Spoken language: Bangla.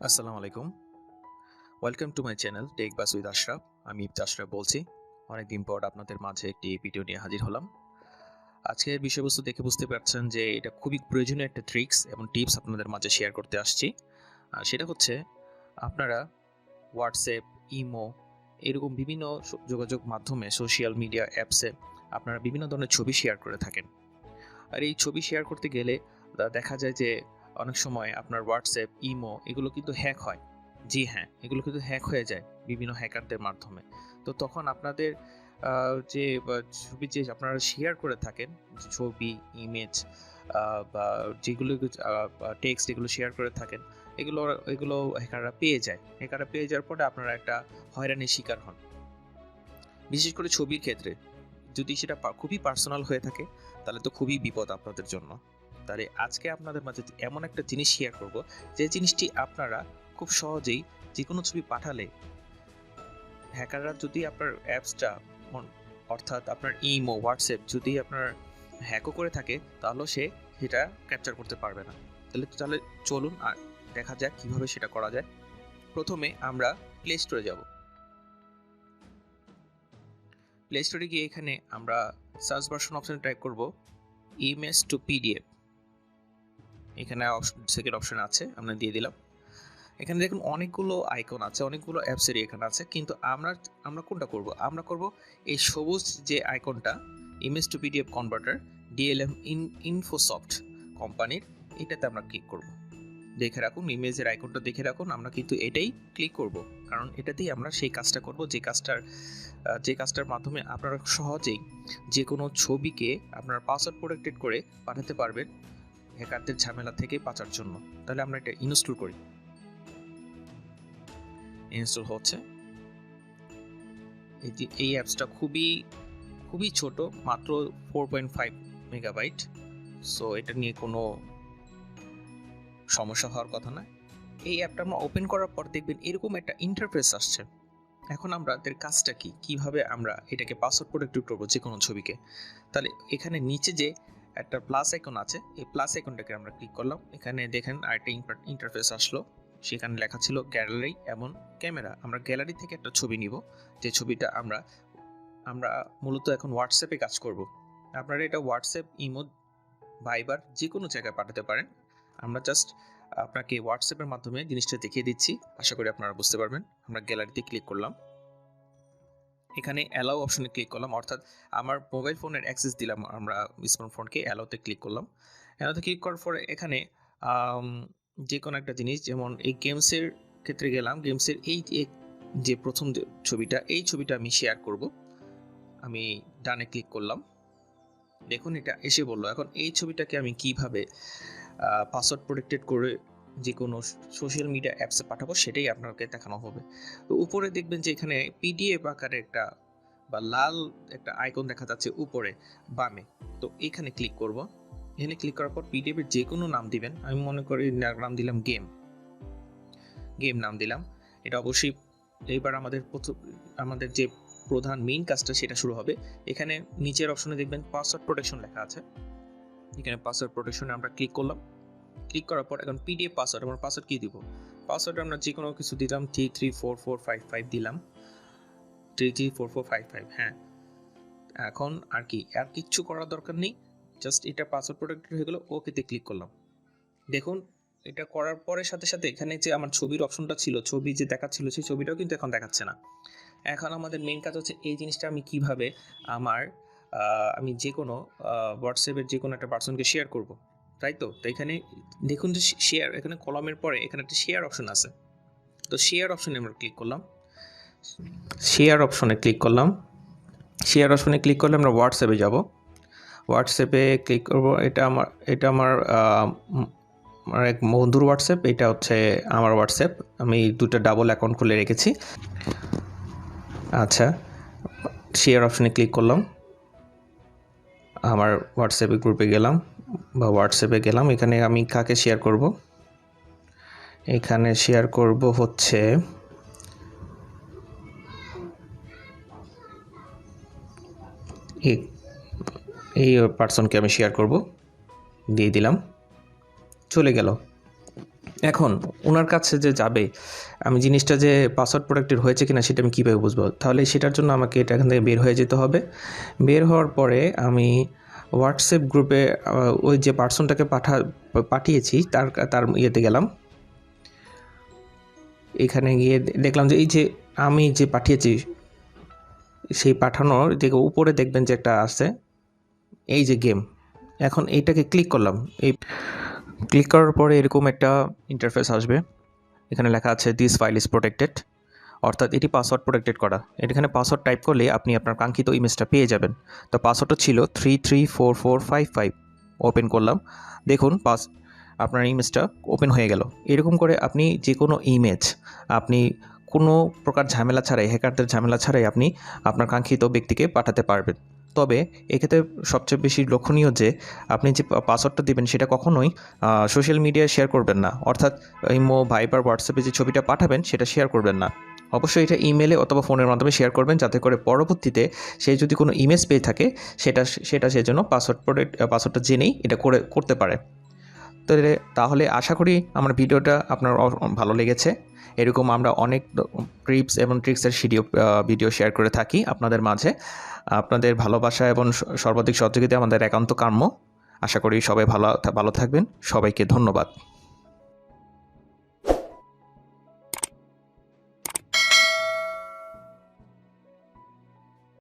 আসসালামু আলাইকুম। Welcome to my channel Techbaz with Ashraf. আমি আশরাফ বলছি। অনেকদিন পর আপনাদের মাঝে একটি ভিডিও নিয়ে হাজির হলাম। আজকের বিষয়বস্তু দেখে বুঝতে পারছেন যে এটা খুবই প্রয়োজনীয় একটা ট্রিক্স এবং টিপস আপনাদের মাঝে শেয়ার করতে আসছি। আর সেটা হচ্ছে আপনারা হোয়াটসঅ্যাপ, ইমো এরকম বিভিন্ন যোগাযোগ মাধ্যমে সোশ্যাল মিডিয়া অ্যাপসে আপনারা বিভিন্ন ধরনের ছবি শেয়ার করে থাকেন। আর এই ছবি শেয়ার করতে গেলে দেখা যায় যে অনেক সময় আপনার হোয়াটসঅ্যাপ, ইমো এগুলো কিন্তু হ্যাক হয়। জি হ্যাঁ, এগুলো কিন্তু হ্যাক হয়ে যায় বিভিন্ন হ্যাকারদের মাধ্যমে। তো তখন আপনাদের যে ছবি যে আপনারা শেয়ার করে থাকেন, ছবি, ইমেজ বা যেগুলো টেক্সট এগুলো শেয়ার করে থাকেন, এগুলো এগুলো হ্যাকাররা পেয়ে যায়। হ্যাকাররা পেয়ে যাওয়ার পরে আপনারা একটা হয়রানির শিকার হন। বিশেষ করে ছবির ক্ষেত্রে যদি সেটা খুবই পার্সোনাল হয়ে থাকে তাহলে তো খুবই বিপদ আপনাদের জন্য। তাহলে আজকে আপনাদের মাঝে এমন একটা জিনিস শেয়ার করব যে জিনিসটি আপনারা খুব সহজেই যে কোনো ছবি পাঠালে হ্যাকাররা যদি আপনার অ্যাপসটা অর্থাৎ আপনার ইমো, হোয়াটসঅ্যাপ যদি আপনার হ্যাকও করে থাকে তাহলেও সে সেটা ক্যাপচার করতে পারবে না। তাহলে চলুন আর দেখা যাক কিভাবে সেটা করা যায়। প্রথমে আমরা প্লে স্টোরে যাব। প্লে স্টোরে গিয়ে এখানে আমরা সার্চ ভার্সন অপশনে টাইপ করব ইমেজ টু পিডিএফ। এখানে সেকেন্ড অপশন আছে, আমরা দিয়ে দিলাম। এখানে দেখুন অনেকগুলো আইকন আছে, অনেকগুলো অ্যাপসেরই এখানে আছে, কিন্তু আমরা কোনটা করব? আমরা করব এই সবুজ যে আইকনটা image to PDF converter DLM Infosoft কোম্পানির, এটাতে আমরা ক্লিক করব। দেখে রাখুন, ইমেজের আইকনটা দেখে রাখুন, আমরা কিন্তু এটাই ক্লিক করব, কারণ এটাতেই আমরা সেই কাজটা করব যে কাজটার মাধ্যমে আপনারা সহজেই যে কোনো ছবিকে আপনারা পাসওয়ার্ড প্রোটেক্টেড করে পাঠাতে পারবেন হ্যাকারদের ঝামেলা থেকে বাঁচার জন্য। তাহলে আমরা এটা ইনস্টল করি। ইনস্টল হচ্ছে। এই অ্যাপসটা খুবই ছোট, মাত্র 4.5 মেগাবাইট। সো এটা নিয়ে কোনো সমস্যা হওয়ার কথা না। এই অ্যাপটা আমরা ওপেন করার পর দেখবেন এরকম একটা ইন্টারফেস আসছে। এখন আমাদের কাজটা কি, কিভাবে আমরা এটাকে পাসওয়ার্ড প্রোটেক্টেড করবো যে কোনো ছবিকে? তাহলে এখানে নিচে যে একটা প্লাস আইকন আছে, এই প্লাস আইকনটাকে আমরা ক্লিক করলাম। এখানে দেখেন আরেকটা ইন্টারফেস আসলো, সেখানে লেখা ছিল গ্যালারি এবং ক্যামেরা। আমরা গ্যালারি থেকে একটা ছবি নিব, যে ছবিটা আমরা মূলত এখন হোয়াটসঅ্যাপে কাজ করব। আপনারা এটা হোয়াটসঅ্যাপ, ইমো, ভাইবার যে কোনো জায়গায় পাঠাতে পারেন। আমরা জাস্ট আপনাকে হোয়াটসঅ্যাপের মাধ্যমে জিনিসটা দেখিয়ে দিচ্ছি, আশা করি আপনারা বুঝতে পারবেন। আমরা গ্যালারিতে ক্লিক করলাম, এখানে অ্যালাউ অপশনে ক্লিক করলাম, অর্থাৎ আমার মোবাইল ফোনের অ্যাক্সেস দিলাম, আমরা স্মার্টফোনকে অ্যালাউতে ক্লিক করলাম। অ্যালাউতে ক্লিক করার পরে এখানে যে কোনো একটা জিনিস, যেমন এই গেমসের ক্ষেত্রে গেলাম, গেমসের এই যে প্রথম ছবিটা, এই ছবিটা আমি শেয়ার করব। আমি ডানে ক্লিক করলাম, দেখুন এটা এসে বললো। এখন এই ছবিটাকে আমি কিভাবে পাসওয়ার্ড প্রোটেক্টেড করে যে কোনো সোশ্যাল মিডিয়া অ্যাপসে পাঠাবো সেটাই আপনাকে দেখানো হবে। তো উপরে দেখবেন যে এখানে পিডিএফ আকারে একটা বা লাল একটা আইকন দেখা যাচ্ছে উপরে বামে। তো এখানে ক্লিক করব। এখানে ক্লিক করার পর পিডিএফ এর যে কোনো নাম দিবেন। আমি মনে করি নাম দিলাম গেম নাম দিলাম। এটা অবশ্যই এইবার আমাদের যে প্রধান মেইন কাজটা সেটা শুরু হবে। এখানে নিচের অপশনে দেখবেন পাসওয়ার্ড প্রোটেকশন লেখা আছে, এখানে পাসওয়ার্ড প্রোটেকশনে আমরা ক্লিক করলাম। ক্লিক করার পর এখন পিডিএফ পাসওয়ার্ড, আমরা পাসওয়ার্ড কি দিব? পাসওয়ার্ড আমরা যে কোনো কিছু দিলাম, 334455 দিলাম, 334455। হ্যাঁ, এখন আর কিচ্ছু করার দরকার নেই, জাস্ট এটা পাসওয়ার্ড প্রোটেক্টেড হয়ে গেল। ওকেতে ক্লিক করলাম। দেখুন এটা করার পরে সাথে সাথে এখানে যে আমার ছবির অপশনটা ছিল, ছবি যে দেখাচ্ছিল সেই ছবিটাও কিন্তু এখন দেখাচ্ছে না। এখন আমাদের মেইন কাজ হচ্ছে এই জিনিসটা আমি কিভাবে আমি যে কোনো হোয়াটসঅ্যাপের যে কোনো একটা পার্সনকে শেয়ার করব, তাই তো এখানে দেখুন যে শেয়ার, এখানে কলমের পরে এখানে একটা শেয়ার অপশন আছে। তো শেয়ার অপশনে আমরা ক্লিক করলাম, শেয়ার অপশনে ক্লিক করলে আমরা হোয়াটসঅ্যাপে যাব। হোয়াটসঅ্যাপে ক্লিক করব। এটা আমার এক বন্ধুর হোয়াটসঅ্যাপ, এটা হচ্ছে আমার হোয়াটসঅ্যাপ। আমি দুটো ডাবল অ্যাকাউন্ট খুলে রেখেছি। আচ্ছা, শেয়ার অপশনে ক্লিক করলাম, আমার হোয়াটসঅ্যাপে গ্রুপে গেলাম বা হোয়াটসঅ্যাপে গেলাম। এখানে আমি কাকে শেয়ার করব? এখানে শেয়ার করব হচ্ছে এই পার্সনকে আমি শেয়ার করব, দিয়ে দিলাম, চলে গেল। এখন ওনার কাছে যে যাবে, আমি জিনিসটা যে পাসওয়ার্ড প্রোটেক্টেড হয়েছে কিনা সেটা আমি কীভাবে বুঝবো? তাহলে সেটার জন্য আমাকে এটা এখান থেকে বের হয়ে যেতে হবে। বের হওয়ার পরে আমি হোয়াটসঅ্যাপ গ্রুপে ওই যে পার্সনটাকে পাঠিয়েছি তার ইয়েতে গেলাম। এখানে গিয়ে দেখলাম যে এই যে আমি যে পাঠিয়েছি সেই পাঠানোর দিকে উপরে দেখবেন যে একটা আছে এই যে গেম। এখন এইটাকে ক্লিক করলাম। এই ক্লিক করার পরে এরকম একটা ইন্টারফেস আসবে। এখানে লেখা আছে দিস ফাইল ইজ প্রোটেক্টেড, অর্থাৎ এটি পাসওয়ার্ড প্রোটেক্টেড করা। এখানে পাসওয়ার্ড টাইপ করলে আপনি আপনার কাঙ্ক্ষিত ইমেজটা পেয়ে যাবেন। তো পাসওয়ার্ডটা ছিল 334455। ওপেন করলাম, দেখুন আপনার ইমেজটা ওপেন হয়ে গেল। এরকম করে আপনি যে কোনো ইমেজ আপনি কোনো প্রকার ঝামেলা ছাড়াই, হ্যাকারদের ঝামেলা ছাড়াই আপনি আপনার কাঙ্ক্ষিত ব্যক্তিকে পাঠাতে পারবেন। তবে এক্ষেত্রে সবচেয়ে বেশি লক্ষণীয় যে আপনি যে পাসওয়ার্ডটা দেবেন সেটা কখনোই সোশ্যাল মিডিয়ায় শেয়ার করবেন না, অর্থাৎ ইমো, ভাইবার, হোয়াটসঅ্যাপে যে ছবিটা পাঠাবেন সেটা শেয়ার করবেন না। অবশ্যই এটা ইমেলে অথবা ফোনের মাধ্যমে শেয়ার করবেন, যাতে করে পরবর্তীতে সে যদি কোনো ইমেজ পেয়ে থাকে সেটা সে যেন পাসওয়ার্ডটা জেনেই এটা করতে পারে। তাহলে আশা করি আমার ভিডিওটা আপনার ভালো লেগেছে। এরকম আমরা অনেক টিপস এবং ট্রিক্সের ভিডিও শেয়ার করে থাকি আপনাদের মাঝে। আপনাদের ভালোবাসা এবং সর্বাধিক সহযোগিতা আমাদের একান্ত কাম্য। আশা করি সবাই ভালো থাকবেন। সবাইকে ধন্যবাদ।